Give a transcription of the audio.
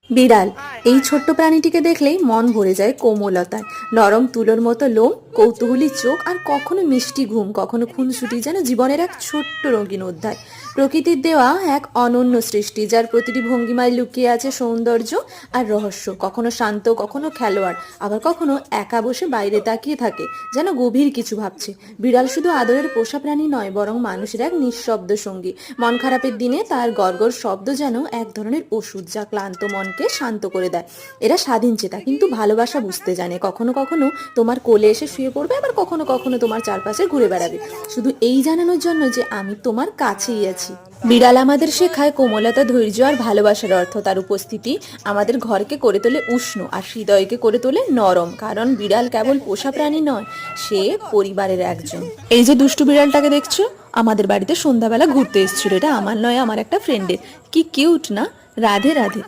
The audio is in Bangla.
বিড়াল এই ছোট্ট প্রাণীটিকে দেখলেই মন ভরে যায় কোমলতায়। নরম তুলোর মতো লোম, কৌতূহলী চোখ আর কখনো মিষ্টি ঘুম, কখনো খুনসুটি, যেন জীবনের এক ছোট্ট রঙিন অধ্যায়। প্রকৃতির দেওয়া এক অনন্য সৃষ্টি, যার প্রতিটি ভঙ্গিমায় লুকিয়ে আছে সৌন্দর্য আর রহস্য। কখনো শান্ত, কখনো খেলোয়াড়, আবার কখনো একা বসে বাইরে তাকিয়ে থাকে, যেন গভীর কিছু ভাবছে। বিড়াল শুধু আদরের পোষা প্রাণী নয়, বরং মানুষের এক নিঃশব্দ সঙ্গী। মন খারাপের দিনে তার গড়গড় শব্দ যেন এক ধরনের ওষুধ, যা ক্লান্ত মনকে শান্ত করে দেয়। এরা স্বাধীন চেতা, কিন্তু ভালোবাসা বুঝতে জানে। কখনো কখনো তোমার কোলে এসে শুয়ে পড়বে, আবার কখনো কখনো তোমার চারপাশে ঘুরে বেড়াবে, শুধু এই জানানোর জন্য যে আমি তোমার কাছেই আছি। বিড়াল আমাদের শেখায় কোমলতা, ধৈর্য আর ভালোবাসার অর্থ। তার উপস্থিতি আমাদের ঘরকে করে তোলে উষ্ণ, আর হৃদয়কে করে তোলে নরম। কারণ বিড়াল কেবল পোষা প্রাণী নয়, সে পরিবারের একজন। এই যে দুষ্টু বিড়ালটাকে দেখছো, আমাদের বাড়িতে সন্ধ্যাবেলা ঘুরতে এসেছিল। এটা আমার নয়, আমার একটা ফ্রেন্ডের। কি কিউট না? রাধে রাধে।